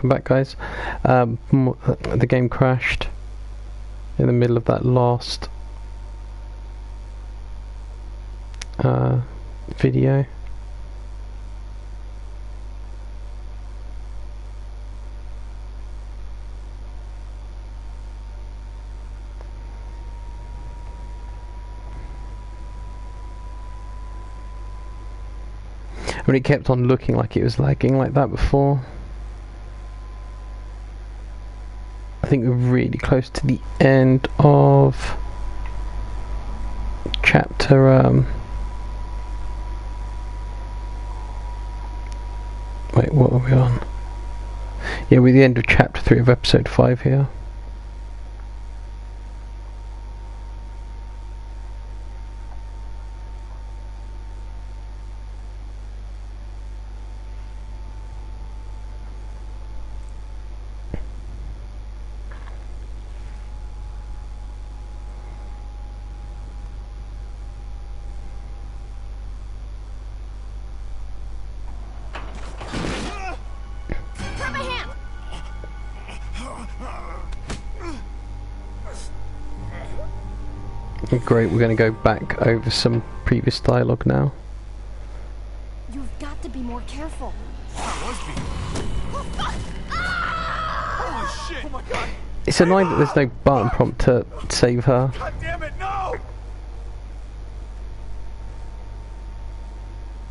welcome back, guys. The game crashed in the middle of that last video. I mean, it kept on looking like it was lagging like that before. I think we're really close to the end of chapter wait, what are we on? Yeah, we're at the end of chapter 3 of episode 5 here. Great, we're going to go back over some previous dialogue now. You've got to be more careful. Holy shit! Oh my god! It's annoying that there's no button prompt to save her. God damn it, no!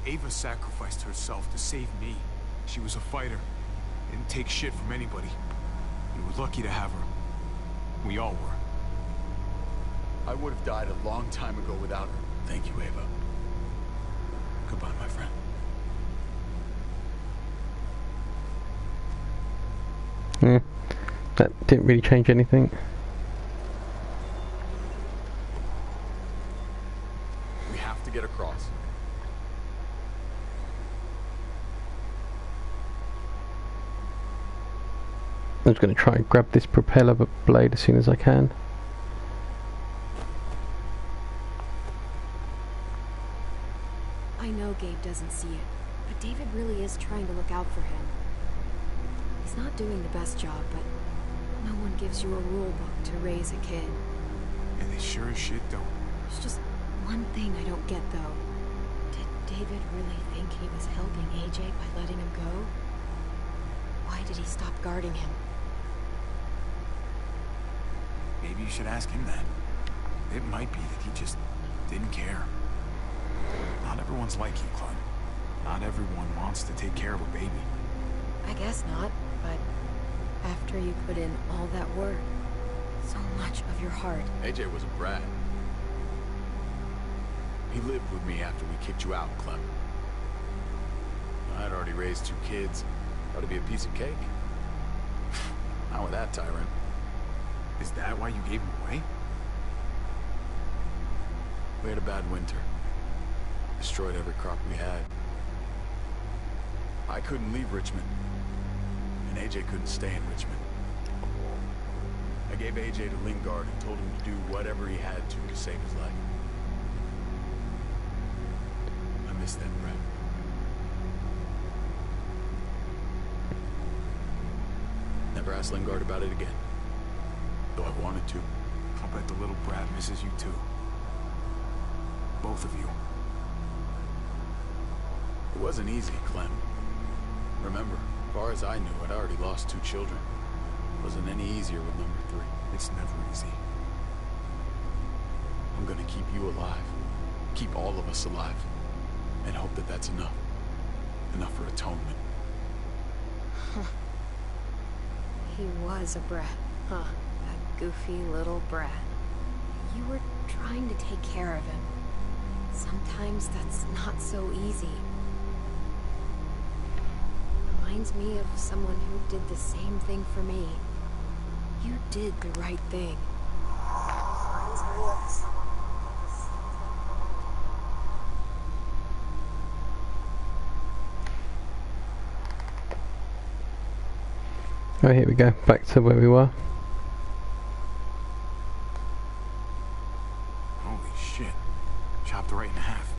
Ava sacrificed herself to save me. She was a fighter. Didn't take shit from anybody. We were lucky to have her. We all were. I would have died a long time ago without her. Thank you, Ava. Goodbye, my friend. Yeah, that didn't really change anything. We have to get across. I'm just going to try and grab this propeller blade as soon as I can. I know Gabe doesn't see it, but David really is trying to look out for him. He's not doing the best job, but no one gives you a rule book to raise a kid. And they sure as shit don't. There's just one thing I don't get, though. Did David really think he was helping AJ by letting him go? Why did he stop guarding him? Maybe you should ask him that. It might be that he just didn't care. Not everyone's like you, Clem. Not everyone wants to take care of a baby. I guess not, but after you put in all that work, so much of your heart. AJ was a brat. He lived with me after we kicked you out, Clem. I'd already raised 2 kids. Ought to be a piece of cake. Not with that tyrant. Is that why you gave him away? We had a bad winter. Destroyed every crop we had. I couldn't leave Richmond. And AJ couldn't stay in Richmond. I gave AJ to Lingard and told him to do whatever he had to save his life. I miss that brat. Never asked Lingard about it again. Though I wanted to. I'll bet the little brat misses you too. Both of you. It wasn't easy, Clem. Remember, as far as I knew, I'd already lost 2 children. Wasn't any easier with number 3. It's never easy. I'm gonna keep you alive. Keep all of us alive. And hope that that's enough. Enough for atonement. He was a brat, huh? A goofy little brat. You were trying to take care of him. Sometimes that's not so easy. Reminds me of someone who did the same thing for me. You did the right thing. Oh, here we go, back to where we were. Holy shit. Chopped right in half.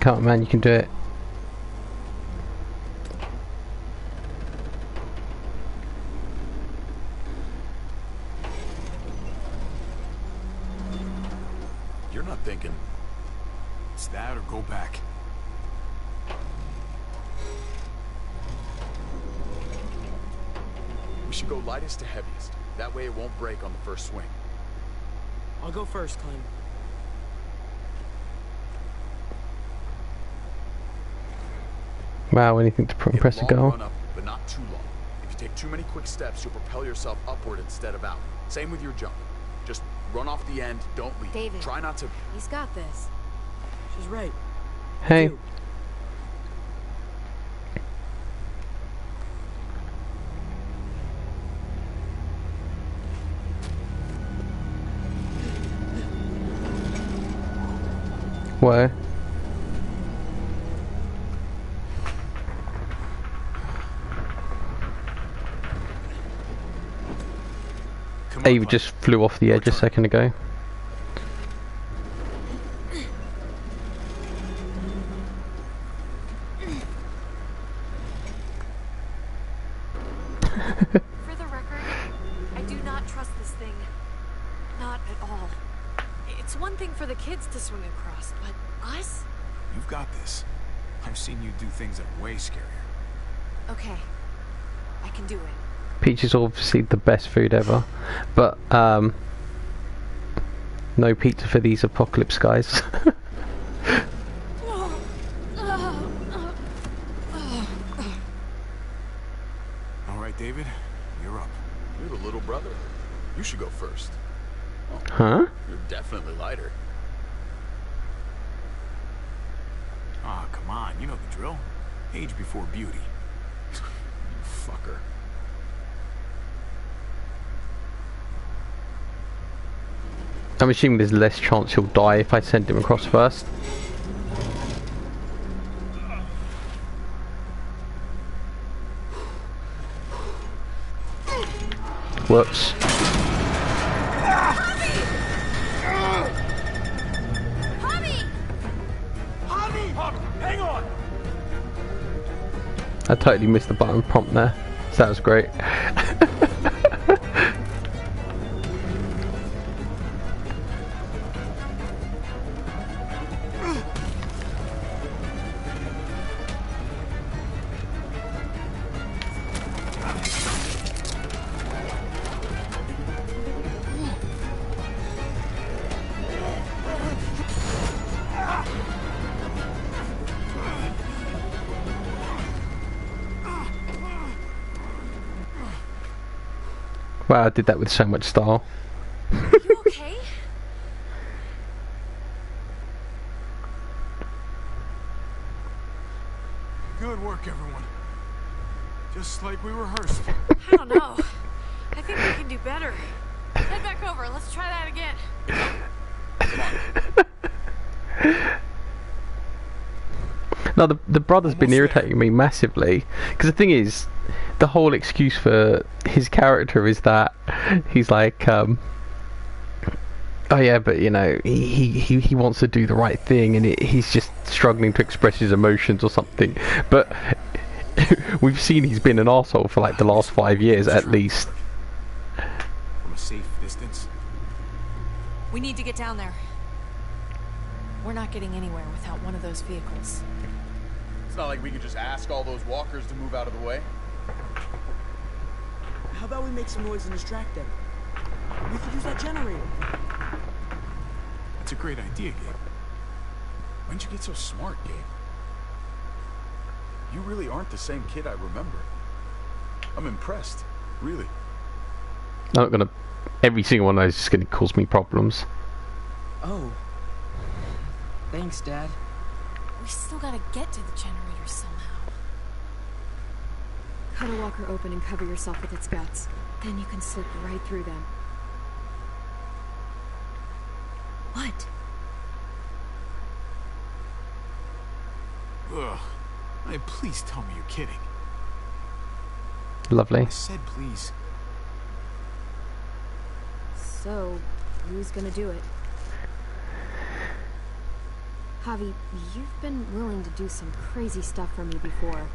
Come on, man, you can do it. You're not thinking. It's that or go back. We should go lightest to heaviest. That way it won't break on the first swing. I'll go first, Clem. Wow, anything to impress a Get a long girl. run up, but not too long. If you take too many quick steps, you'll propel yourself upward instead of out. Same with your jump. Just run off the end, don't leave. David. Try not to... He's got this. She's right. Hey. Dude, Where? Come on, Ava Clem. just flew off the edge a second ago. For the record, I do not trust this thing. Not at all. It's one thing for the kids to swing across, but us? You've got this. I've seen you do things that are way scarier. Okay. I can do it. Peach is obviously the best food ever, but no pizza for these apocalypse guys. All right, David, you're up. You're the little brother. You should go first. Huh? You're definitely lighter. Ah, come on, you know the drill. Age before beauty. You fucker. I'm assuming there's less chance he'll die if I send him across first. Whoops. Hang on! I totally missed the button prompt there. So that was great. Wow, I did that with so much style. You okay? Good work, everyone. Just like we rehearsed. I don't know. I think we can do better. Head back over. Let's try that again. No, the brother's been Almost there. irritating me massively. Because the thing is, the whole excuse for his character is that he's like, oh yeah, but you know, he wants to do the right thing, and he's just struggling to express his emotions or something. But we've seen he's been an arsehole for like the last 5 years at least. From a safe distance. We need to get down there. We're not getting anywhere without one of those vehicles. It's not like we could just ask all those walkers to move out of the way. how about we make some noise and distract them? We could use that generator. That's a great idea, Gabe. When'd you get so smart, Gabe? You really aren't the same kid I remember. I'm impressed, really. I'm not gonna. Every single one of those is gonna cause me problems. Oh. Thanks, Dad. We still gotta get to the generator somehow. Cut a walker open and cover yourself with its guts. Then you can slip right through them. What? Ugh. Hey, please tell me you're kidding. Lovely. I said please. So, who's gonna do it? Javi, you've been willing to do some crazy stuff for me before.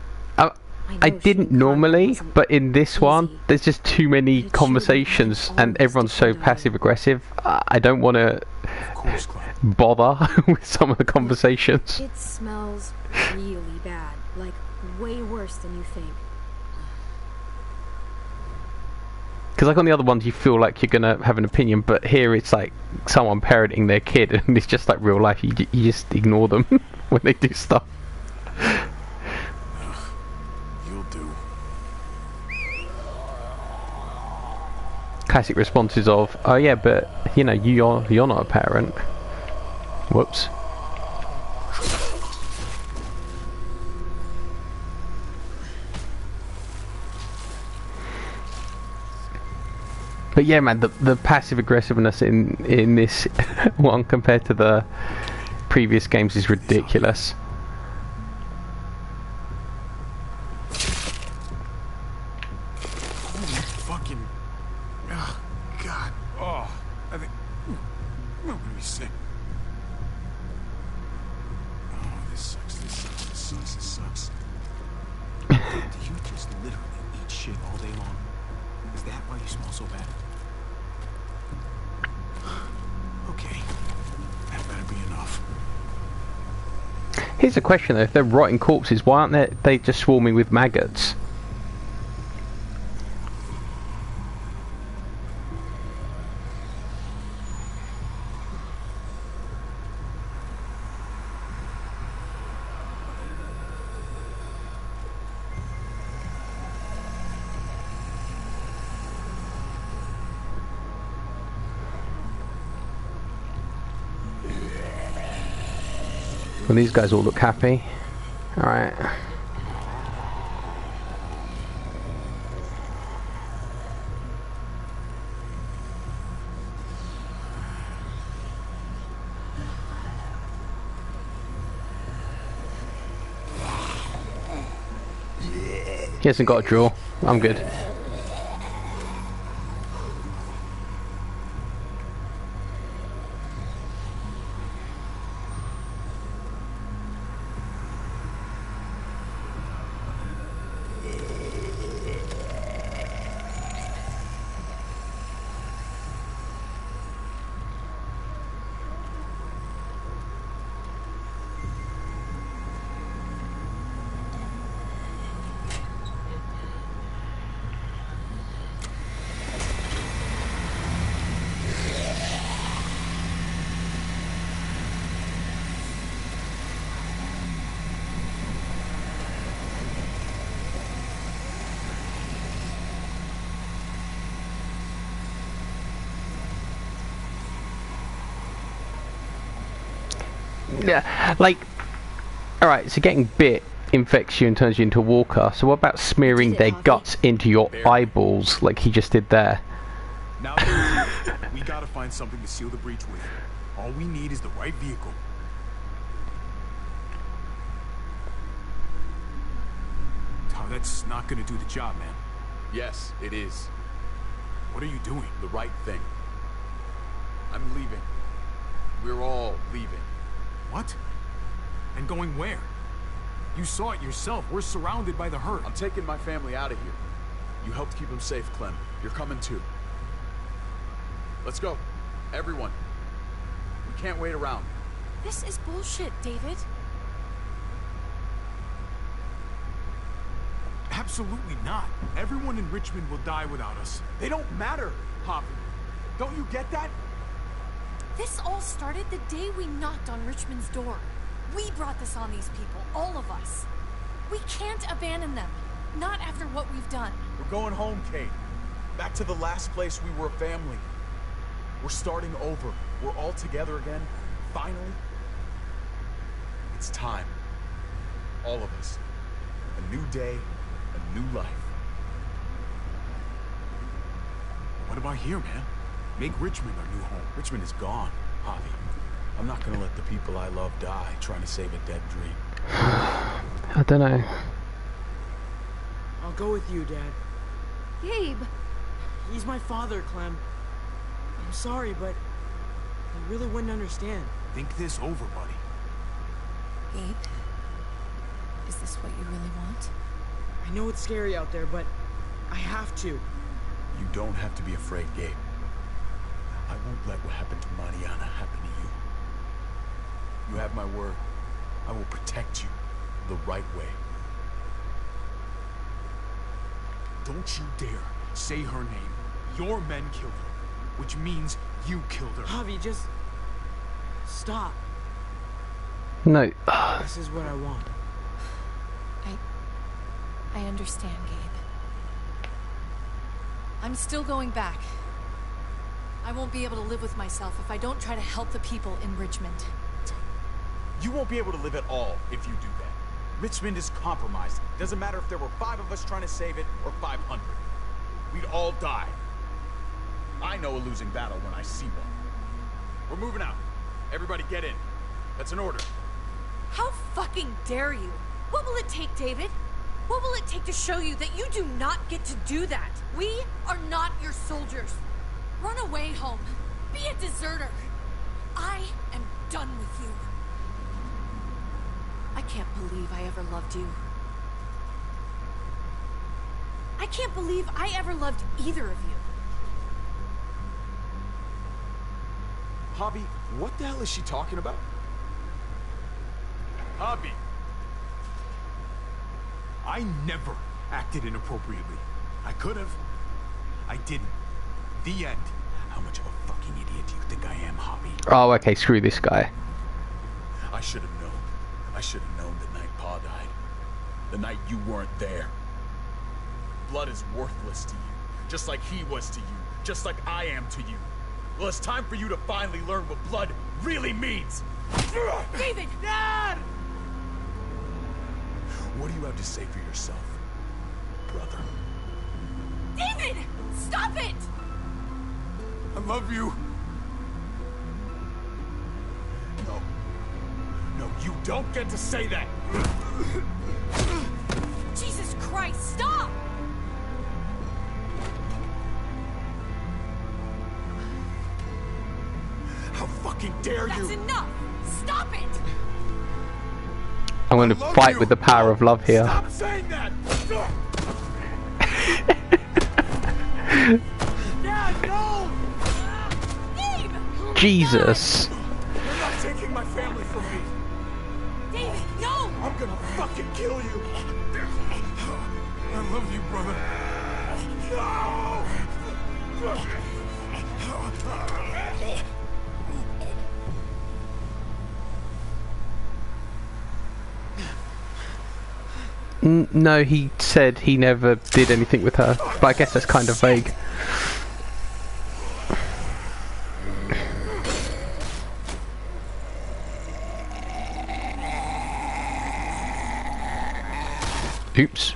I didn't normally, but in this one, there's just too many conversations and everyone's so passive aggressive. I don't want to Of course, Clem. bother with some of the conversations. It smells really bad, like way worse than you think. Because like on the other ones, you feel like you're gonna have an opinion, but here it's like someone parenting their kid, and it's just like real life. You just ignore them when they do stuff. You'll do. Classic responses of, "Oh yeah, but you know, you're not a parent." Whoops. But yeah, man, the passive aggressiveness in this one compared to the previous games is ridiculous. Holy fucking... Oh, God. Oh, I think... I'm gonna be sick. Oh, this sucks, this sucks, this sucks, this sucks. Do you just literally eat shit all day long? Is that why you smell so bad? Okay. That better be enough. Here's a question though: if they're rotting corpses, why aren't they just swarming with maggots? Well, these guys all look happy. Alright. He hasn't got a draw. I'm good. Yeah, like, alright, so getting bit infects you and turns you into a walker, so what about smearing their guts into your eyeballs like he just did there? Now that we're here, we gotta find something to seal the breach with. All we need is the right vehicle. Oh, that's not gonna do the job, man. Yes, it is. What are you doing? The right thing. I'm leaving. We're all leaving. What? And going where? You saw it yourself. We're surrounded by the herd. I'm taking my family out of here. You helped keep them safe, Clem. You're coming too. Let's go. Everyone. We can't wait around. This is bullshit, David. Absolutely not. Everyone in Richmond will die without us. They don't matter, Javi. Don't you get that? This all started the day we knocked on Richmond's door. We brought this on these people, all of us. We can't abandon them. Not after what we've done. We're going home, Kate. Back to the last place we were a family. We're starting over. We're all together again. Finally. It's time. All of us. A new day, a new life. What about here, man? Make Richmond our new home. Richmond is gone, Javi. I'm not gonna let the people I love die trying to save a dead dream. I don't know. I'll go with you, Dad. Gabe! He's my father, Clem. I'm sorry, but I really wouldn't understand. Think this over, buddy. Gabe, is this what you really want? I know it's scary out there, but I have to. You don't have to be afraid, Gabe. I won't let what happened to Mariana happen to you. You have my word. I will protect you the right way. Don't you dare say her name. Your men killed her, which means you killed her. Javi, just stop. No. This is what I want. I understand, Gabe. I'm still going back. I won't be able to live with myself if I don't try to help the people in Richmond. You won't be able to live at all if you do that. Richmond is compromised. Doesn't matter if there were 5 of us trying to save it or 500. We'd all die. I know a losing battle when I see one. We're moving out. Everybody get in. That's an order. How fucking dare you? What will it take, David? What will it take to show you that you do not get to do that? We are not your soldiers. Run away home. Be a deserter. I am done with you. I can't believe I ever loved you. I can't believe I ever loved either of you. Javi, what the hell is she talking about? Javi! I never acted inappropriately. I could have. I didn't. The end. How much of a fucking idiot do you think I am, Javi? Oh, okay, screw this guy. I should have known. I should have known the night Pa died. The night you weren't there. Blood is worthless to you. Just like he was to you. Just like I am to you. Well, it's time for you to finally learn what blood really means. David! Dad! What do you have to say for yourself, brother? David! Stop it! I love you. No. No, you don't get to say that. Jesus Christ, stop! How fucking dare you? That's enough! Stop it! I'm going to love fight you. with the power of love here. Stop saying that! Dad, no! Gabe! Jesus. You're not taking my family from me. David, no! I'm gonna fucking kill you. I love you, brother. No! No, he said he never did anything with her, but I guess that's kind of vague. Oops.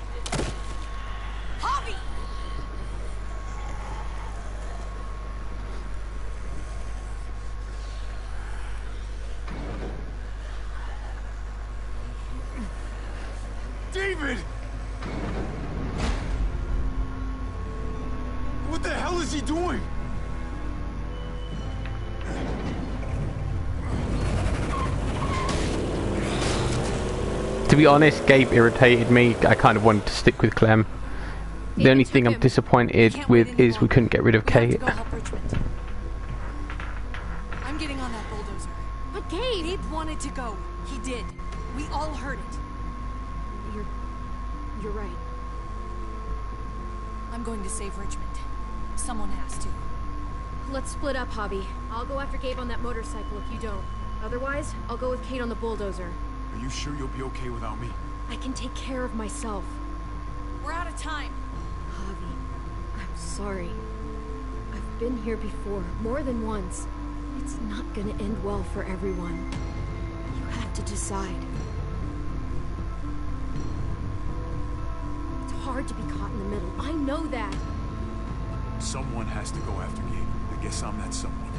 Javi! David! What the hell is he doing? To be honest, Gabe irritated me. I kind of wanted to stick with Clem. The only thing I'm disappointed with is we couldn't get rid of We have to Kate. go help Richmond. I'm getting on that bulldozer. But Gabe! Gabe wanted to go. He did. We all heard it. You're right. I'm going to save Richmond. Someone has to. Let's split up, Javi. I'll go after Gabe on that motorcycle if you don't. Otherwise, I'll go with Kate on the bulldozer. Are you sure you'll be okay without me? I can take care of myself. We're out of time. Javi, I'm sorry. I've been here before, more than once. It's not gonna end well for everyone. You have to decide. It's hard to be caught in the middle. I know that. Someone has to go after Gabe. I guess I'm that someone.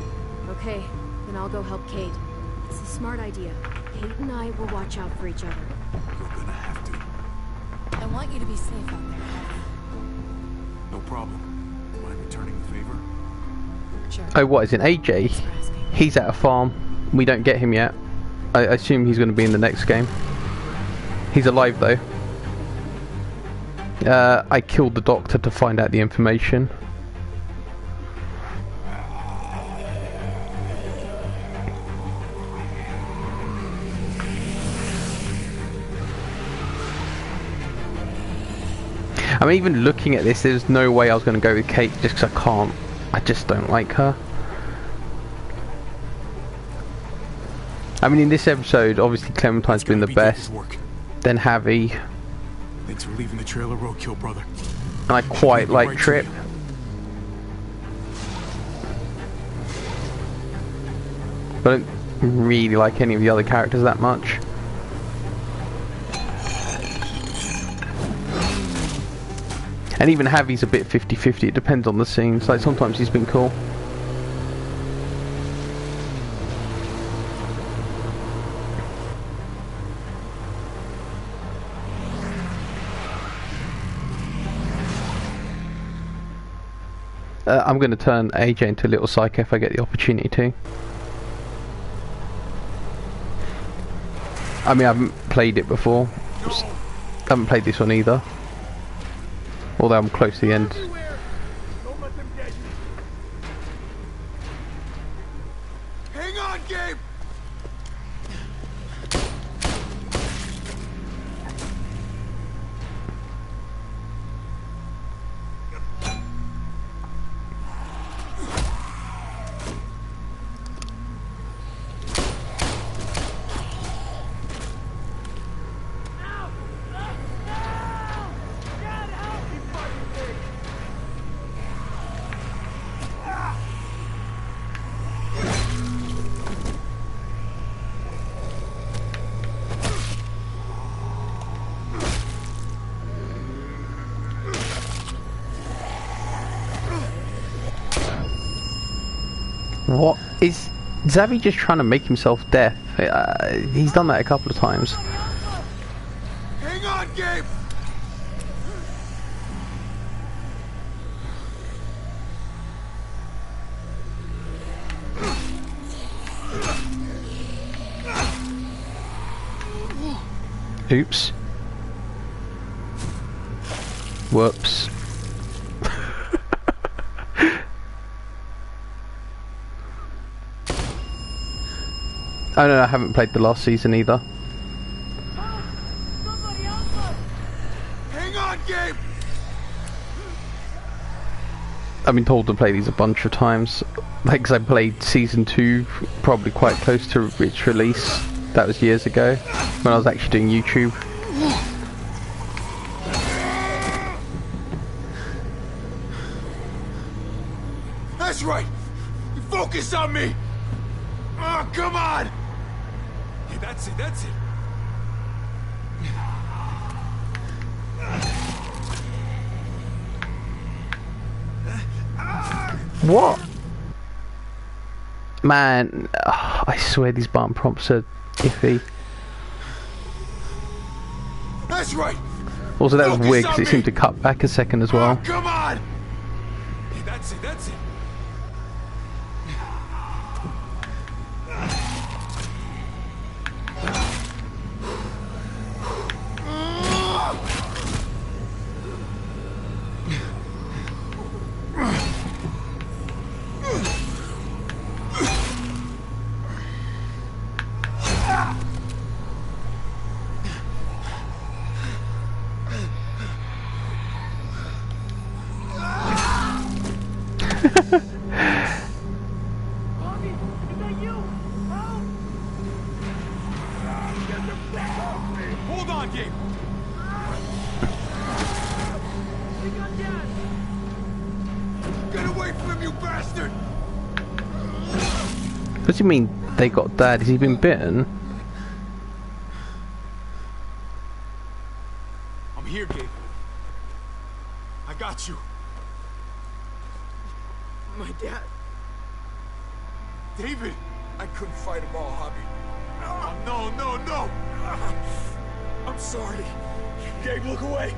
Okay, then I'll go help Kate. It's a smart idea. Kate and I will watch out for each other. You're gonna have to. I want you to be safe out there, Javi. No problem. Mind returning the favor? Sure. Oh, what is it, AJ? Thanks for asking. He's at a farm. We don't get him yet. I assume he's going to be in the next game. He's alive though. I killed the doctor to find out the information. I mean, even looking at this, there's no way I was going to go with Kate just because I can't. I just don't like her. I mean, in this episode, obviously Clementine's been the best. Then Javi. Thanks for leaving the trailer roadkill, brother. And I quite like Right Trip. to you. But I don't really like any of the other characters that much. And even Javi's a bit 50-50, it depends on the scenes. Like, sometimes he's been cool. I'm going to turn AJ into a little psycho if I get the opportunity to. I mean, I haven't played it before. I haven't played this one either. Although I'm close to the end. Hang on, Gabe! What is Xavi just trying to make himself deaf? He's done that a couple of times. Hang on, Gabe! Oops. Whoops. Oh no, I haven't played the last season either. Hang on, Gabe! I've been told to play these a bunch of times. Like, 'cause I played season 2 probably quite close to its release. That was years ago, when I was actually doing YouTube. That's right! You focus on me! Oh, come on! Yeah, that's it, that's it. What? Man, I swear these button prompts are iffy. That's right! Also, that was Focus weird on because it me. seemed to cut back a second as well. Oh, come on! Yeah, that's it, that's it. Hold on, Gabe. Get away from him, you bastard! What do you mean they got dad? Has he been bitten? I'm here, Gabe. I got you. My dad. David! I couldn't fight them all, Javi. Oh, no, no, no! I'm sorry. Gabe, look away!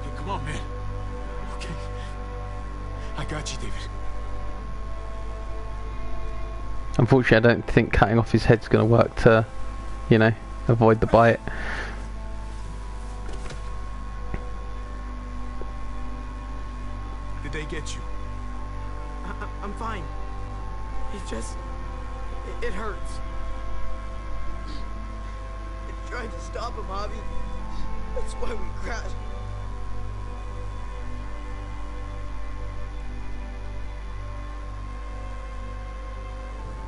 Hey, come on, man. Okay. I got you, David. Unfortunately, I don't think cutting off his head's going to work to, you know, avoid the bite. Did they get you? I'm fine. It just... It hurts. I tried to stop him, Javi. That's why we crashed.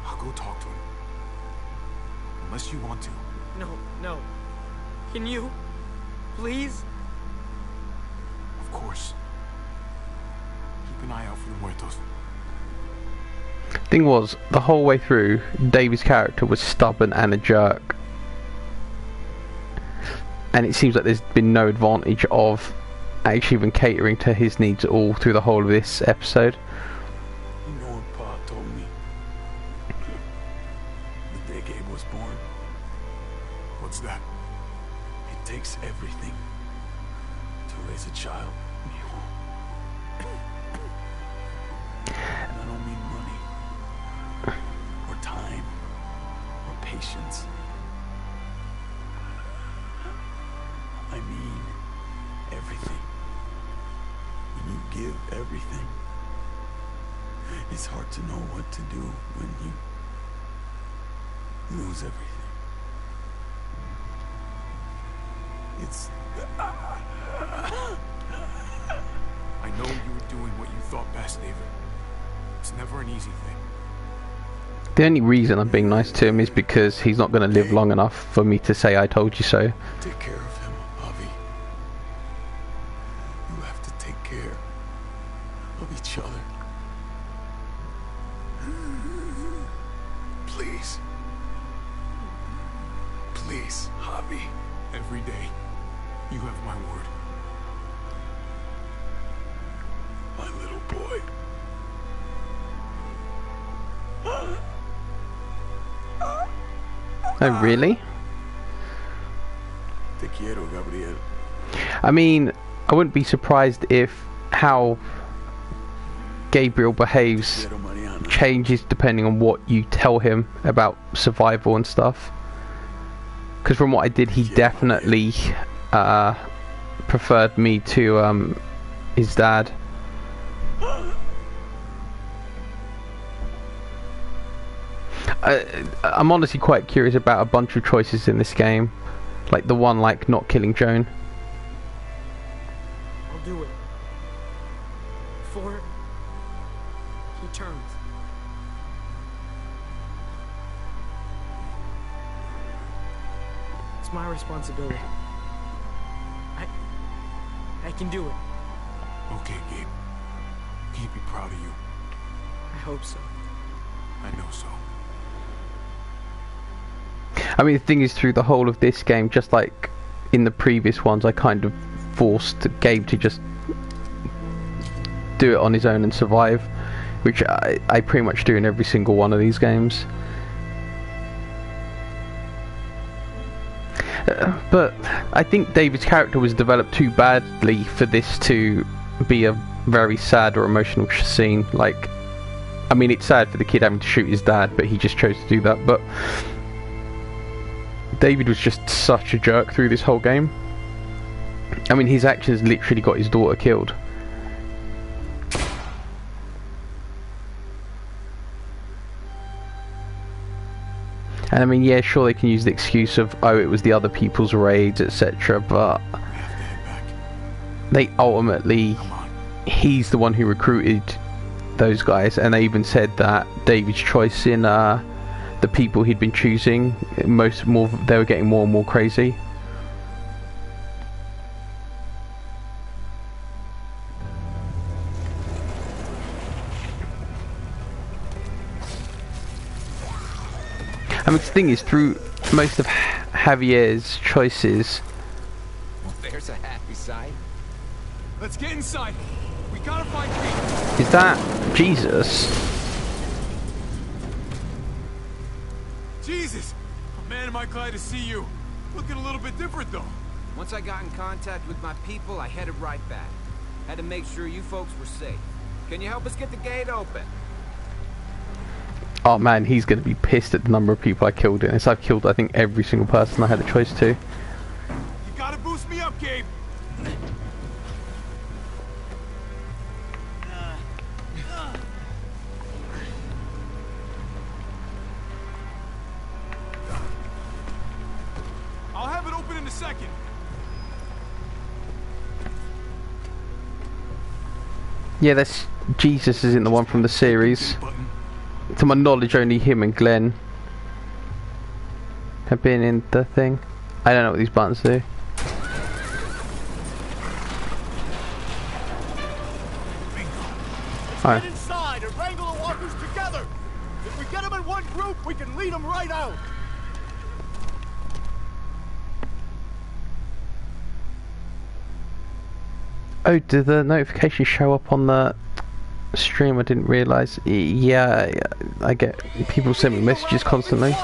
I'll go talk to him. Unless you want to. No. Can you? Please? Of course. Keep an eye out for the muertos. Thing was, the whole way through, David's character was stubborn and a jerk. And it seems like there's been no advantage of actually even catering to his needs at all through the whole of this episode. You know what Pa told me? The day Gabe was born. What's that? It takes everything to raise a child, mijo. And I don't mean money, or time, or patience. I mean everything. When you give everything, it's hard to know what to do when you lose everything. It's... I know you were doing what you thought best, David. It's never an easy thing. The only reason I'm being nice to him is because he's not going to live long enough for me to say I told you so. Take care of him, Javi. You have to take care of each other. Please. Please, Javi. Every day, you have my word. My little boy. Oh, really? Te quiero, Gabriel. I mean, I wouldn't be surprised if how Gabriel behaves Quiero, Mariana. changes depending on what you tell him about survival and stuff. Because from what I did, he definitely preferred me to his dad. I'm honestly quite curious about a bunch of choices in this game, like the one like not killing Joan. I'll do it. Before he turns. It's my responsibility. I can do it. Okay, Gabe. He'd be proud of you. I hope so. I know so. I mean, the thing is, through the whole of this game, just like in the previous ones, I kind of forced Gabe to just do it on his own and survive, which I pretty much do in every single one of these games. But I think David's character was developed too badly for this to be a very sad or emotional scene. Like, I mean, it's sad for the kid having to shoot his dad, but he just chose to do that. But David was just such a jerk through this whole game. I mean, his actions literally got his daughter killed. And I mean, yeah, sure, they can use the excuse of, oh, it was the other people's raids, etc. But We have to head back. they ultimately, Come on. he's the one who recruited those guys, and they even said that David's choice in the people he'd been choosing, they were getting more and more crazy. I mean, the thing is, through most of Javier's choices, Well, there's a happy sight. Let's get inside. We gotta find Pete. is that Jesus? Jesus! Oh, man, am I glad to see you. Looking a little bit different, though. Once I got in contact with my people, I headed right back. Had to make sure you folks were safe. Can you help us get the gate open? Oh man, he's gonna be pissed at the number of people I killed in this. I've killed, I think, every single person I had a choice to. You gotta boost me up, Gabe. I'll have it open in a second. Yeah, that's Jesus isn't the one from the series. Button. To my knowledge, only him and Glenn have been in the thing. I don't know what these buttons do. Alright. Get inside and wrangle the walkers together. If we get them in one group, we can lead them right out. Oh, did the notification show up on the stream? I didn't realise. Yeah, I get people send me messages constantly.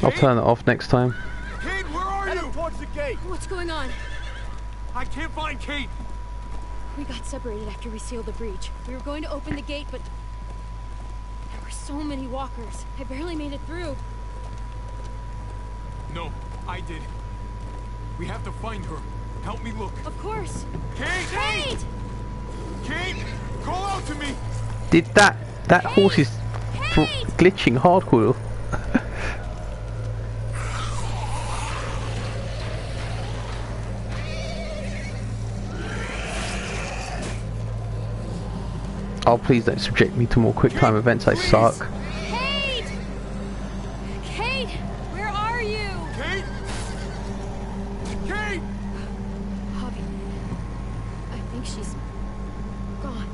I'll turn it off next time. Kate, where are Head you? towards the gate. What's going on? I can't find Kate. We got separated after we sealed the breach. We were going to open the gate, but there were so many walkers. I barely made it through. No, I did. We have to find her. Help me look. Of course. Kate! Kate! Kate! Call out to me! Did that horse is Kate! glitching hardcore. Oh, please don't subject me to more quick time events. I suck. Kate! Kate! Where are you? Kate! Kate! Javi. I think she's gone.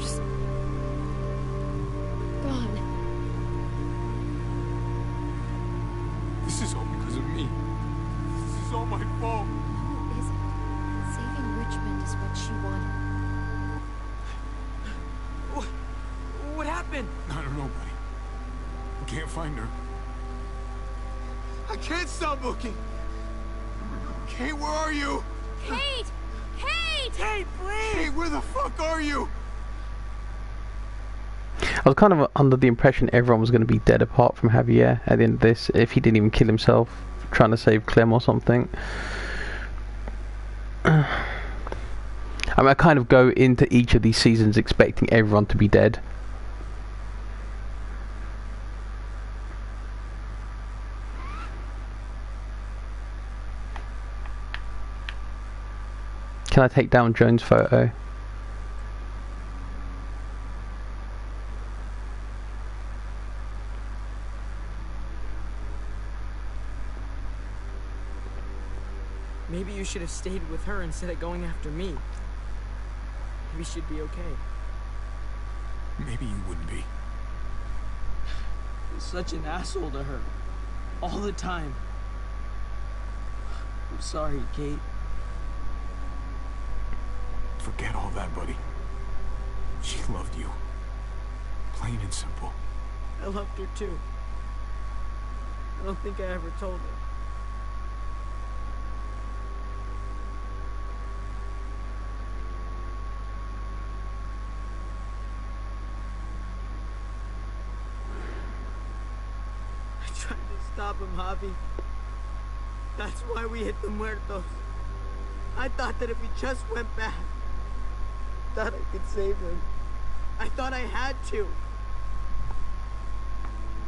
Just gone. This is all because of me. This is all my fault. No, it isn't. Saving Richmond is what she wanted. What happened? I don't know, buddy. I can't find her. I can't stop looking. Kate, where are you? Kate! Kate! Kate, please. Kate, where the fuck are you? I was kind of under the impression everyone was going to be dead apart from Javier at the end of this, if he didn't even kill himself trying to save Clem or something. I mean, I kind of go into each of these seasons expecting everyone to be dead. Can I take down Joan's photo? Maybe you should have stayed with her instead of going after me. Maybe she'd be okay. Maybe you wouldn't be. You're such an asshole to her. All the time. I'm sorry, Kate. Forget all that, buddy. She loved you. Plain and simple. I loved her too. I don't think I ever told her. I tried to stop him, Javi. That's why we hit the muertos. I thought that if we just went back, thought I could save him. I thought I had to.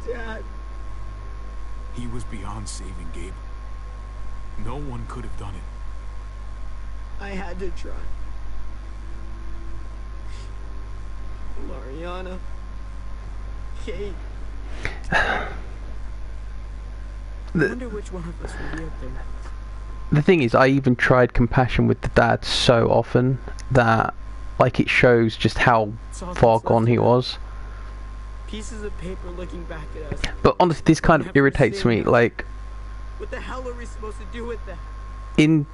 Dad. He was beyond saving Gabe. No one could have done it. I had to try. Mariana. Kate. I wonder which one of us will be up there next. The thing is, I even tried compassion with the dad so often that, like, it shows just how far gone he was. Pieces of paper looking back at us. But honestly, this kind of irritates me. Like, What the hell are we supposed to do with that? in,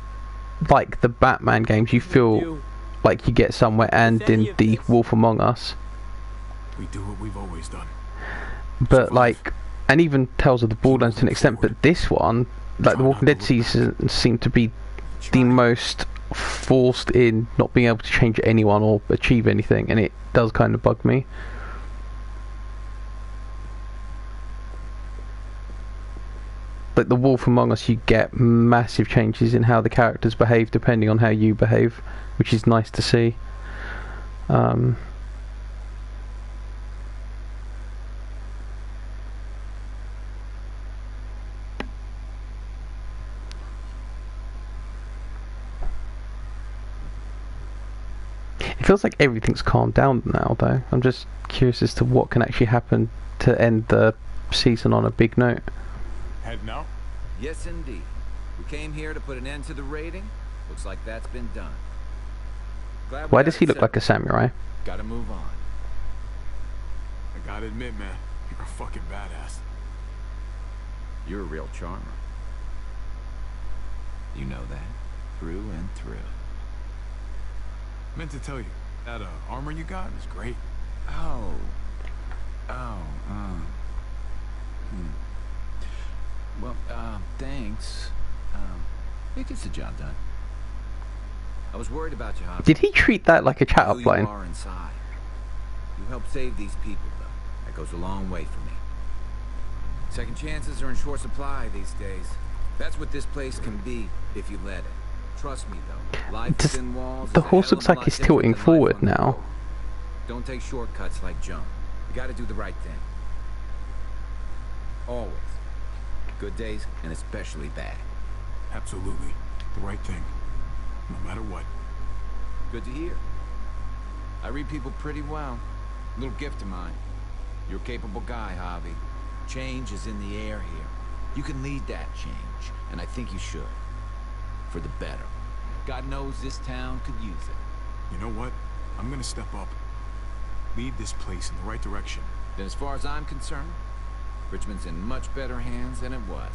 like, the Batman games, you feel like you get somewhere, and in the Wolf Among Us. We do what we've always done. But, like, and even Tales of the Borderlands to an extent, but this one, like, the Walking Dead seasons seem to be the most forced in not being able to change anyone or achieve anything, and it does kind of bug me. Like The Wolf Among Us, you get massive changes in how the characters behave depending on how you behave, which is nice to see. It feels like everything's calmed down now, though. I'm just curious as to what can actually happen to end the season on a big note. Heading out? Yes, indeed. We came here to put an end to the raiding. Looks like that's been done. Glad we Why got does it he look settled. like a samurai? Gotta move on. I gotta admit, man, you're a fucking badass. You're a real charmer. You know that, through and through. Meant to tell you, that armor you got is great. Oh. Well, thanks. It gets the job done. I was worried about you, Hobby. Did he treat that like a chat Who up line? you are inside. You helped save these people, though. That goes a long way for me. Second chances are in short supply these days. That's what this place can be if you let it. Trust me, though. Life Does within walls is the a horse hell looks of a like lot he's different tilting than life forward on the now. road. Don't take shortcuts like jump. You gotta do the right thing. Always. Good days, and especially bad. Absolutely. The right thing. No matter what. Good to hear. I read people pretty well. Little gift of mine. You're a capable guy, Javi. Change is in the air here. You can lead that change, and I think you should. For the better. God knows this town could use it. You know what? I'm gonna step up. Lead this place in the right direction. Then as far as I'm concerned, Richmond's in much better hands than it was.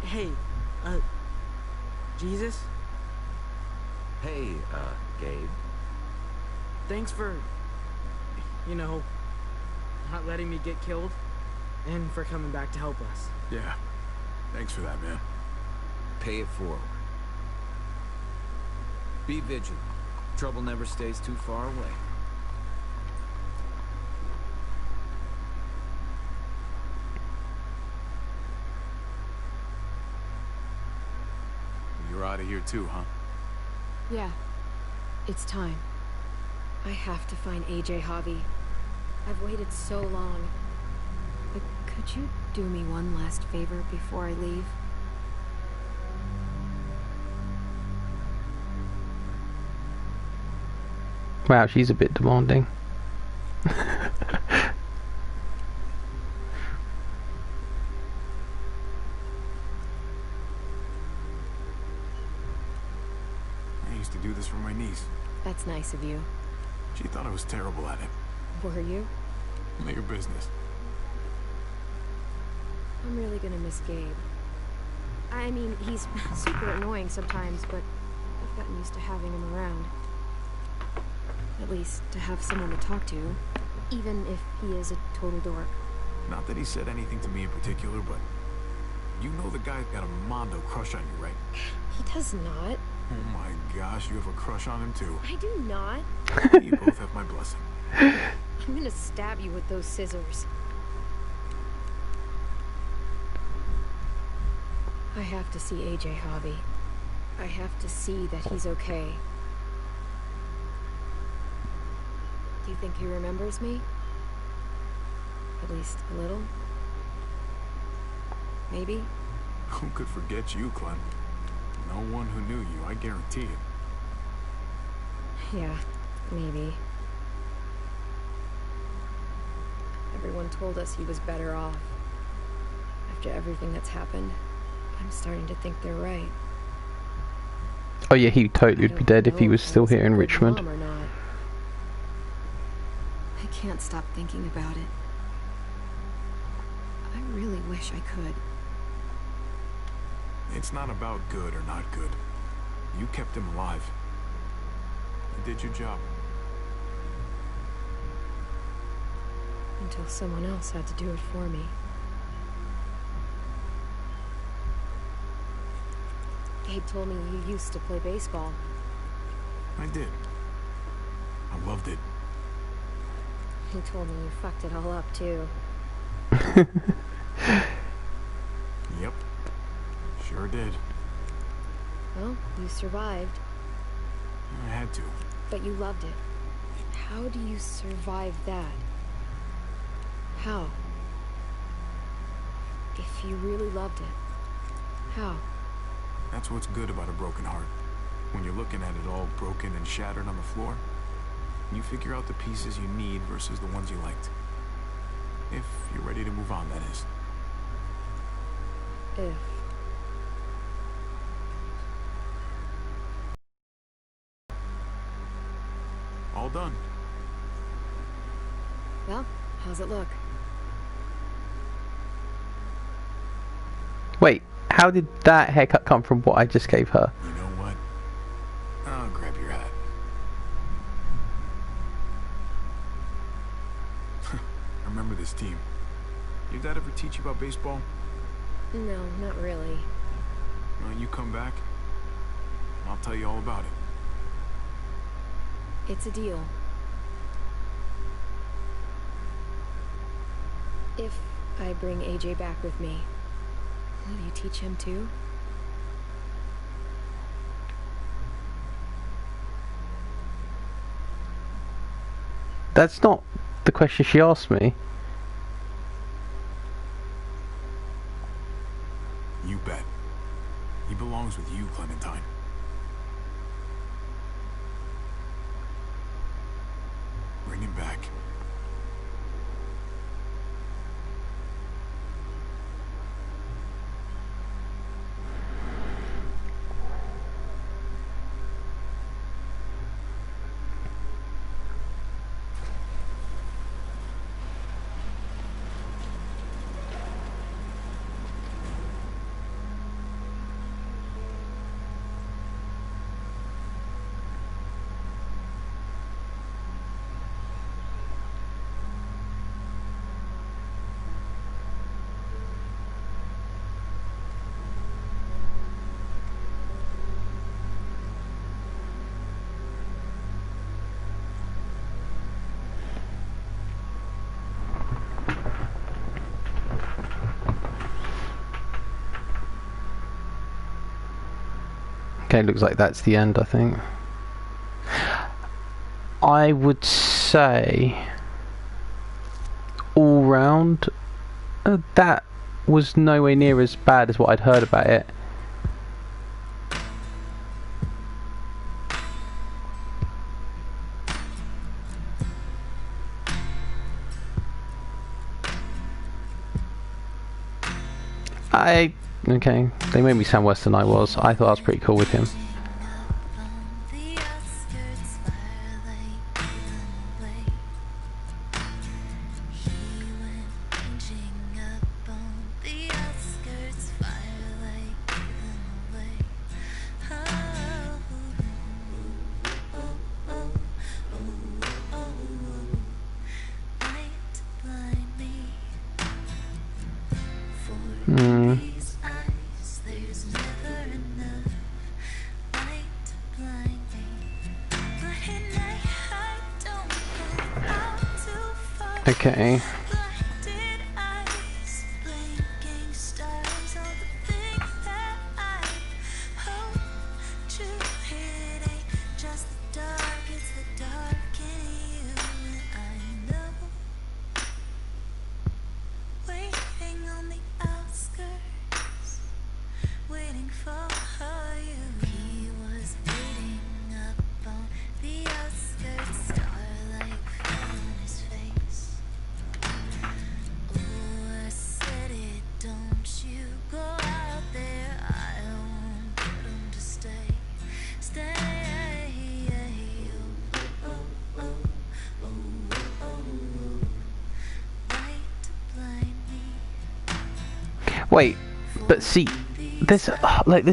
Hey, Jesus? Hey, Gabe. Thanks for, you know, not letting me get killed, and for coming back to help us. Yeah. Thanks for that, man. Pay it forward. Be vigilant. Trouble never stays too far away. You're out of here too, huh? Yeah. It's time. I have to find AJ Javi. I've waited so long. But could you do me one last favor before I leave? Wow, she's a bit demanding. I used to do this for my niece. That's nice of you. She thought I was terrible at it. Were you? None of your business. I'm really gonna miss Gabe. I mean, he's super annoying sometimes, but I've gotten used to having him around. At least to have someone to talk to, even if he is a total dork. Not that he said anything to me in particular, but you know the guy got a Mondo crush on you, right? He does not. Oh my gosh, you have a crush on him too. I do not. You both have my blessing. I'm gonna stab you with those scissors. I have to see AJ Javi. I have to see that he's okay. Do you think he remembers me? At least a little? Maybe? Who could forget you, Clem? No one who knew you, I guarantee it. Yeah, maybe. Everyone told us he was better off. After everything that's happened, I'm starting to think they're right. Oh yeah, he totally would be dead if he was still here in Or Richmond. not. I can't stop thinking about it. I really wish I could. It's not about good or not good. You kept him alive. You did your job. Until someone else had to do it for me. Gabe told me you used to play baseball. I did. I loved it. He told me you fucked it all up, too. Yep. Sure did. Well, you survived, I had to. but you loved it. How do you survive that? How? If you really loved it, how? That's what's good about a broken heart. When you're looking at it all broken and shattered on the floor, you figure out the pieces you need versus the ones you liked. If you're ready to move on, that is. If. All done. Well, how's it look? Wait, how did that haircut come from what I just gave her? You know what? I'll grab your hat. I remember this team. Your dad ever teach you about baseball? No, not really. Well, you come back, I'll tell you all about it. It's a deal. If I bring AJ back with me, will you teach him too? That's not the question she asked me. You bet. He belongs with you, Clementine. Bring him back. Okay, looks like that's the end, I think. I would say all round that was nowhere near as bad as what I'd heard about it. Okay, they made me sound worse than I was. I thought I was pretty cool with him. Okay. Wait, but see, there's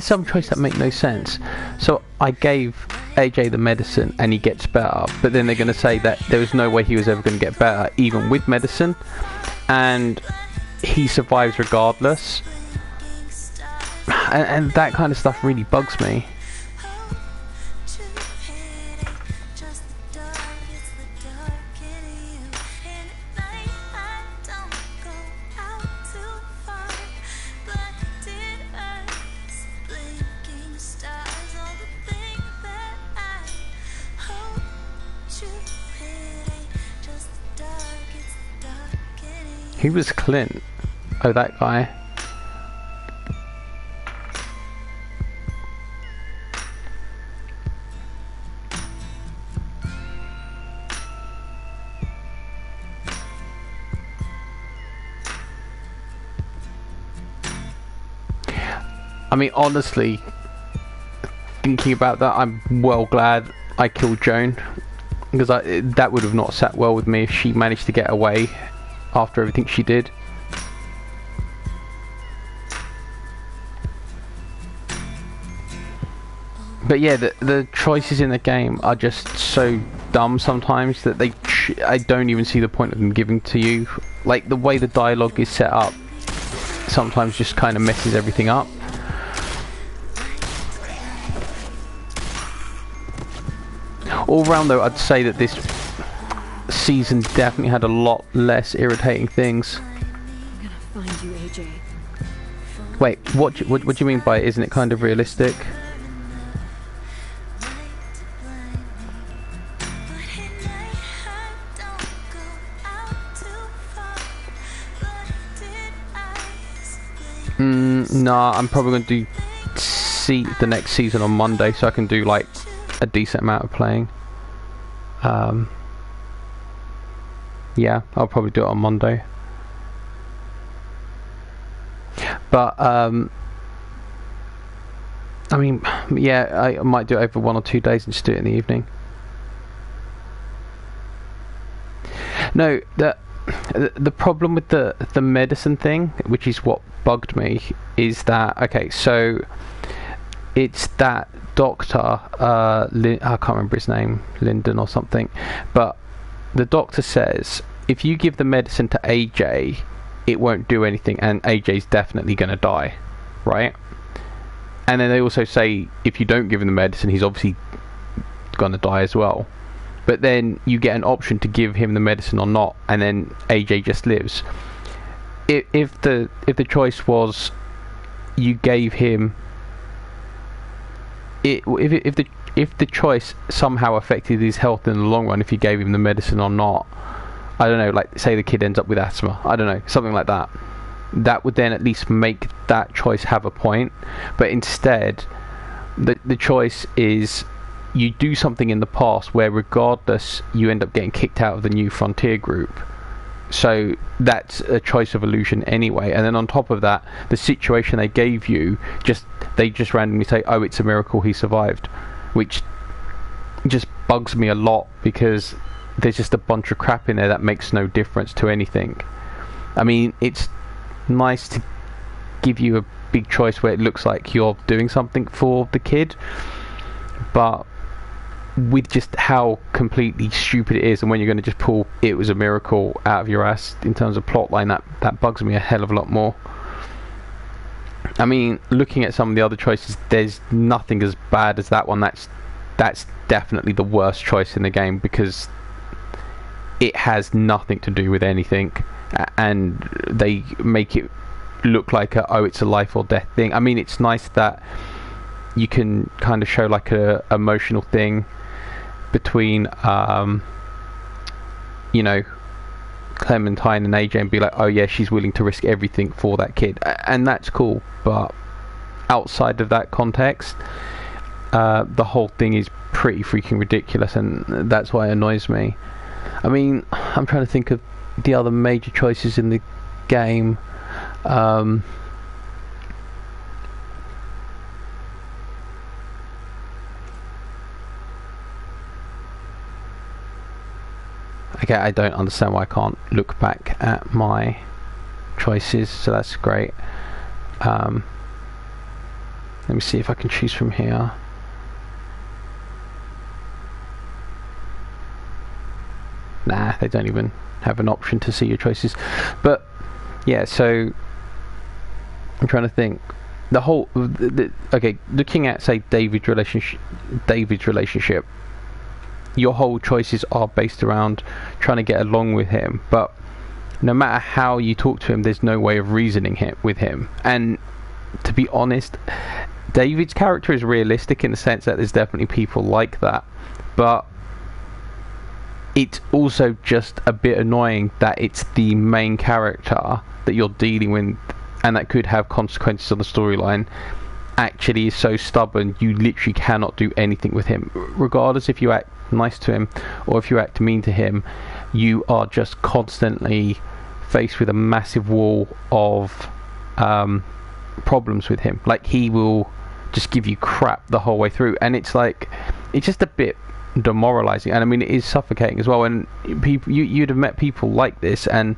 some choice that make no sense. So I gave AJ the medicine and he gets better, but then they're going to say that there was no way he was ever going to get better even with medicine, and he survives regardless. and that kind of stuff really bugs me. Who was Clint? Oh, that guy. I mean, honestly, thinking about that, I'm well glad I killed Joan, because that would have not sat well with me if she managed to get away after everything she did. But yeah, the choices in the game are just so dumb sometimes that I don't even see the point of them giving to you. Like, the way the dialogue is set up sometimes just kind of messes everything up. All round though, I'd say that this season definitely had a lot less irritating things. I'm gonna find you, AJ. Wait, what do you mean by isn't it kind of realistic? Nah, I'm probably going to do the next season on Monday, so I can do like a decent amount of playing. Yeah, I'll probably do it on Monday. But I mean, yeah, I might do it over 1 or 2 days and just do it in the evening. No, the problem with the medicine thing, which is what bugged me, is that, okay, so it's that doctor, I can't remember his name, Lyndon or something, but the doctor says if you give the medicine to AJ, it won't do anything, and AJ's definitely going to die, right? And then they also say if you don't give him the medicine, he's obviously going to die as well. But then you get an option to give him the medicine or not, and then AJ just lives. If the choice was you gave him it, if the choice somehow affected his health in the long run, if you gave him the medicine or not, I don't know, like say the kid ends up with asthma, I don't know, something like that, that would then at least make that choice have a point. But instead, the choice is you do something in the past where regardless you end up getting kicked out of the New Frontier group. So that's a choice of illusion anyway. And then on top of that, the situation they gave you, they just randomly say, oh, it's a miracle he survived, which just bugs me a lot, because there's just a bunch of crap in there that makes no difference to anything. I mean, it's nice to give you a big choice where it looks like you're doing something for the kid, but with just how completely stupid it is, and when you're going to just pull it was a miracle out of your ass in terms of plotline, that bugs me a hell of a lot more. I mean, looking at some of the other choices, there's nothing as bad as that one. That's definitely the worst choice in the game, because it has nothing to do with anything, and they make it look like it's a life or death thing. I mean, it's nice that you can kind of show like a emotional thing between you know, Clementine and AJ, and be like, oh yeah, she's willing to risk everything for that kid, and that's cool. But outside of that context, the whole thing is pretty freaking ridiculous, and that's why it annoys me. I mean, I'm trying to think of the other major choices in the game. Okay, I don't understand why I can't look back at my choices, so that's great. Let me see if I can choose from here. Nah, they don't even have an option to see your choices. But yeah, so I'm trying to think. the whole okay, looking at say David's relationship, your whole choices are based around trying to get along with him, but no matter how you talk to him, there's no way of reasoning with him. And to be honest, David's character is realistic in the sense that there's definitely people like that, but it's also just a bit annoying that it's the main character that you're dealing with, and that could have consequences on the storyline, actually is so stubborn you literally cannot do anything with him. Regardless if you act nice to him or if you act mean to him, you are just constantly faced with a massive wall of problems with him. Like, he will just give you crap the whole way through, and it's like, it's just a bit demoralizing, and I mean, it is suffocating as well. And people, you'd have met people like this, and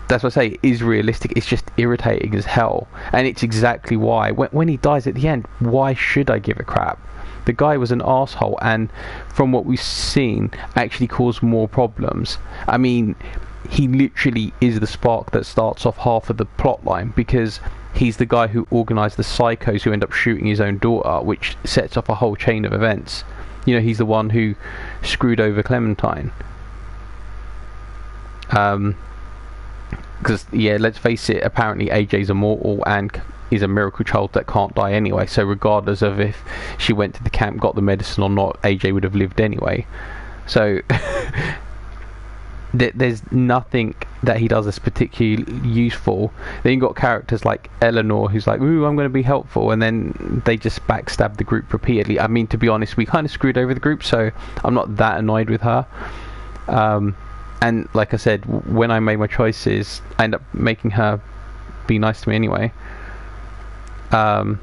that's what I say, it is realistic. It's just irritating as hell, and it's exactly why when he dies at the end, why should I give a crap? The guy was an asshole, and from what we've seen, actually caused more problems. I mean, he literally is the spark that starts off half of the plot line, because he's the guy who organised the psychos who end up shooting his own daughter, which sets off a whole chain of events. You know, he's the one who screwed over Clementine. Because, yeah, let's face it, apparently AJ's immortal and is a miracle child that can't die anyway, so regardless of if she went to the camp, got the medicine or not, AJ would have lived anyway. So there's nothing that he does that's particularly useful. Then you've got characters like Eleanor, who's like, ooh, I'm going to be helpful, and then they just backstab the group repeatedly. I mean, to be honest, we kind of screwed over the group, so I'm not that annoyed with her. And like I said, when I made my choices, I end up making her be nice to me anyway. I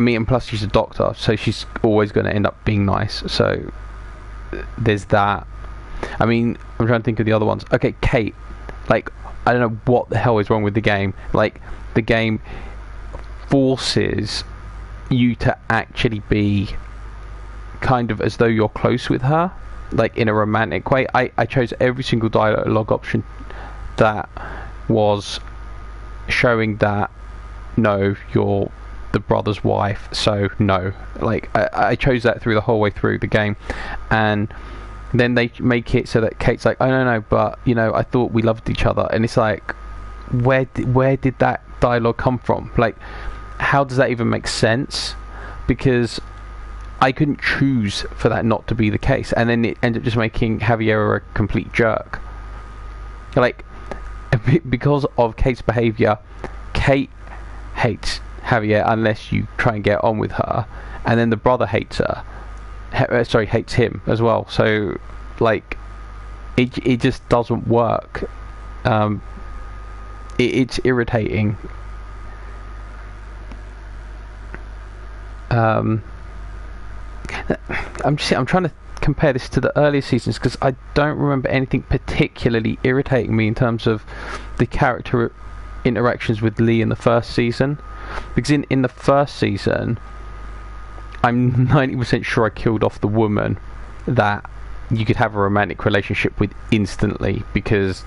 mean, and plus she's a doctor, so she's always going to end up being nice. So there's that. I mean, I'm trying to think of the other ones. Okay, Kate. Like, I don't know what the hell is wrong with the game. Like, the game forces you to actually be kind of as though you're close with her, like in a romantic way. I chose every single dialogue option that was showing that, no, you're the brother's wife, so no. Like, I chose that through the whole way through the game. And then they make it so that Kate's like, oh no, but you know, I thought we loved each other, and it's like, where did that dialogue come from? Like, how does that even make sense? Because I couldn't choose for that not to be the case, and then it ended up just making Javier a complete jerk. Like, because of Kate's behaviour, Kate hates Javier unless you try and get on with her, and then the brother hates her. Hates him as well. So, like, it just doesn't work. It's irritating. I'm trying to compare this to the earlier seasons, because I don't remember anything particularly irritating me in terms of the character interactions with Lee in the first season. Because in the first season, I'm 90% sure I killed off the woman that you could have a romantic relationship with instantly, because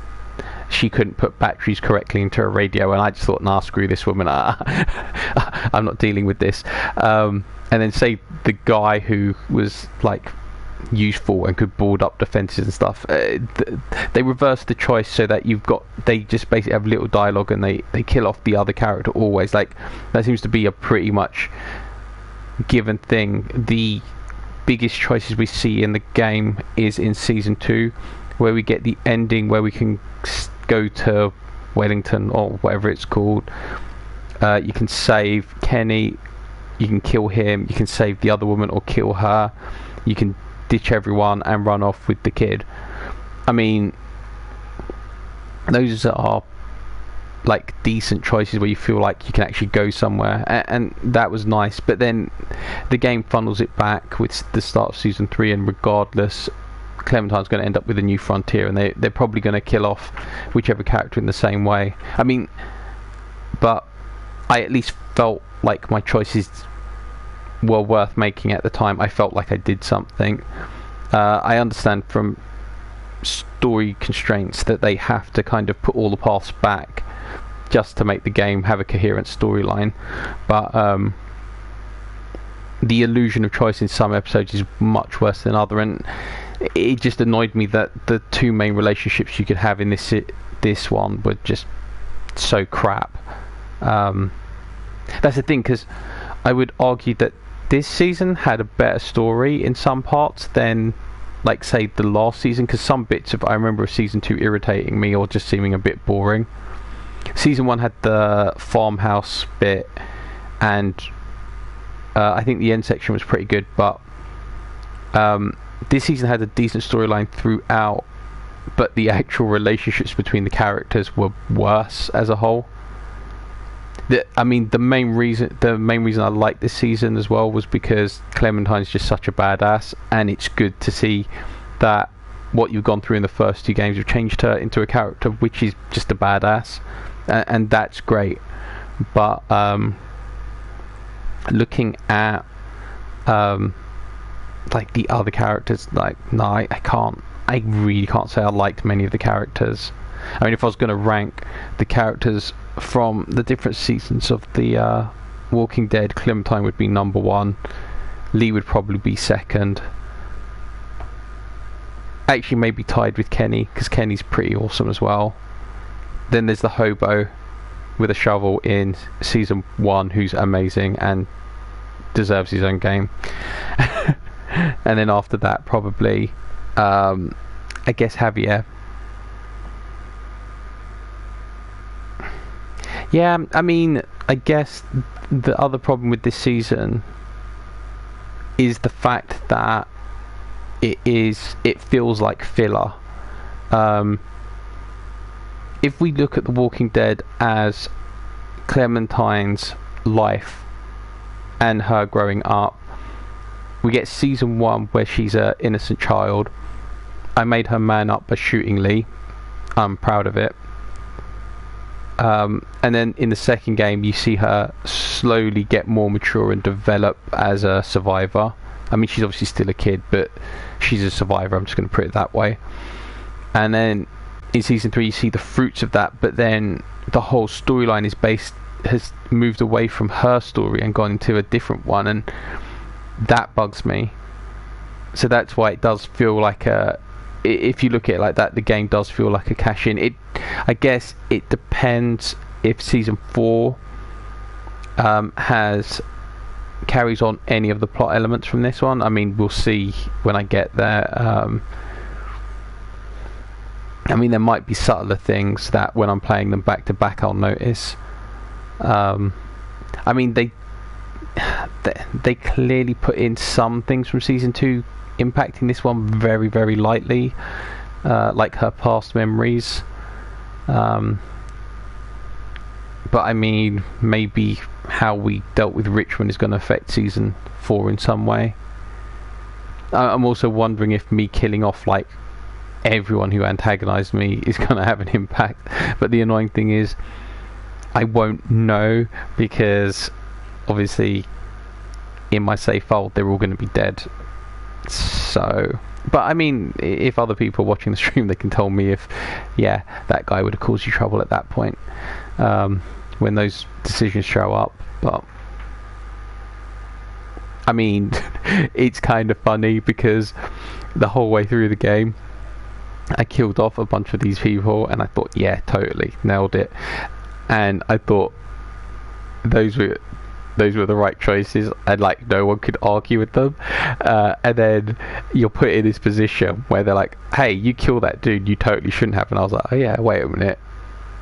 she couldn't put batteries correctly into a radio, and I just thought, nah, screw this woman, I'm not dealing with this. And then say the guy who was like useful and could board up defences and stuff, they reverse the choice so that they just basically have little dialogue and they kill off the other character always. Like, that seems to be a pretty much given thing. The biggest choices we see in the game is in season 2, where we get the ending where we can go to Wellington or whatever it's called. You can save Kenny, you can kill him, you can save the other woman or kill her, you can ditch everyone and run off with the kid. I mean, those are like decent choices where you feel like you can actually go somewhere, and that was nice. But then the game funnels it back with the start of season 3, and regardless, Clementine's going to end up with a new frontier, and they're probably going to kill off whichever character in the same way. I mean, but I at least felt like my choices were worth making at the time. I felt like I did something. I understand from story constraints that they have to kind of put all the paths back, just to make the game have a coherent storyline. But the illusion of choice in some episodes is much worse than other, and it just annoyed me that the two main relationships you could have in this one were just so crap. That's the thing, because I would argue that this season had a better story in some parts than, like, say, the last season, because some bits of I remember of season 2 irritating me or just seeming a bit boring. Season 1 had the farmhouse bit, and I think the end section was pretty good, but this season had a decent storyline throughout, but the actual relationships between the characters were worse as a whole. I mean, the main reason I liked this season as well was because Clementine's just such a badass, and it's good to see that what you've gone through in the first 2 games have changed her into a character which is just a badass, and that's great. But looking at like the other characters, like, no, I really can't say I liked many of the characters. I mean, if I was going to rank the characters from the different seasons of the Walking Dead, Clementine would be number 1. Lee would probably be second. Actually, maybe tied with Kenny, because Kenny's pretty awesome as well. Then there's the hobo with a shovel in season 1, who's amazing and deserves his own game. And then after that, probably, I guess Javier. Yeah, I mean, I guess the other problem with this season is the fact that it feels like filler. If we look at The Walking Dead as Clementine's life and her growing up, we get season 1 where she's an innocent child. I made her man up by shooting Lee. I'm proud of it. And then in the second game, you see her slowly get more mature and develop as a survivor. I mean, she's obviously still a kid, but she's a survivor, I'm just going to put it that way. And then in season 3, you see the fruits of that, but then the whole storyline has moved away from her story and gone into a different one, and that bugs me. So that's why it does feel like if you look at it like that, the game does feel like a cash in. I guess it depends if season 4 carries on any of the plot elements from this one. I mean, we'll see when I get there. I mean, there might be subtler things that when I'm playing them back to back I'll notice. I mean, they clearly put in some things from season 2 impacting this one very, very lightly, like her past memories. But I mean, maybe how we dealt with Richmond is going to affect season 4 in some way. I'm also wondering if me killing off like everyone who antagonized me is going to have an impact. But the annoying thing is, I won't know, because obviously in my save file they're all going to be dead. So, but I mean, if other people are watching the stream, they can tell me if, yeah, that guy would have caused you trouble at that point, when those decisions show up. But I mean, it's kind of funny because the whole way through the game I killed off a bunch of these people and I thought, yeah, totally nailed it, and I thought those were the right choices, and like no one could argue with them. And then you're put in this position where they're like, hey, you kill that dude, you totally shouldn't have. And I was like, oh yeah, wait a minute,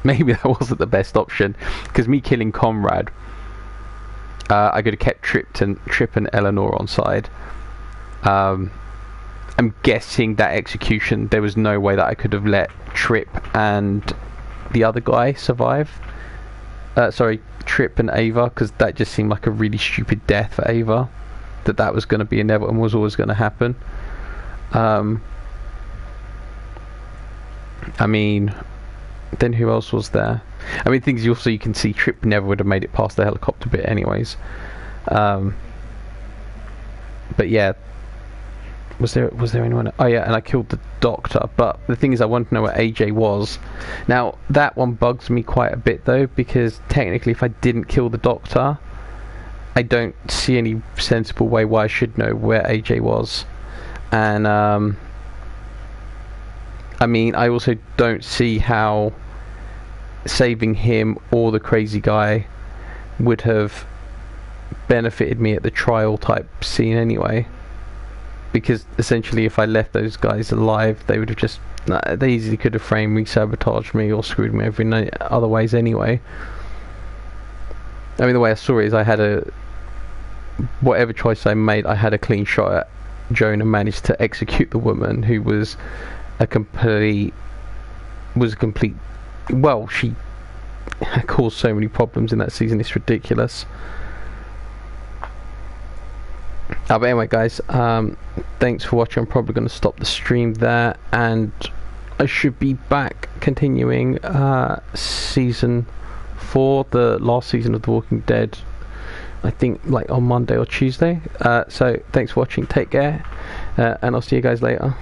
maybe that wasn't the best option, because me killing Conrad, I could have kept Tripp and Eleanor on side. I'm guessing that execution, there was no way that I could have let Tripp and the other guy survive. Sorry, Tripp and Ava, because that just seemed like a really stupid death for Ava. That was going to be inevitable and was always going to happen. I mean, then who else was there? I mean, things also you can see Tripp never would have made it past the helicopter bit anyways. But yeah, Was there anyone? Oh yeah, and I killed the doctor. But the thing is, I want to know where AJ was. Now that one bugs me quite a bit though, because technically, if I didn't kill the doctor, I don't see any sensible way why I should know where AJ was. And I mean, I also don't see how saving him or the crazy guy would have benefited me at the trial type scene anyway, because essentially if I left those guys alive, they would have just, they easily could have framed me, sabotaged me, or screwed me over in other ways anyway. I mean, the way I saw it is I had whatever choice I made, I had a clean shot at Joan and managed to execute the woman who was a complete, well, she caused so many problems in that season, it's ridiculous. But anyway guys, thanks for watching. I'm probably going to stop the stream there, and I should be back continuing season 4, the last season of The Walking Dead, I think like on Monday or Tuesday. So thanks for watching, take care, and I'll see you guys later.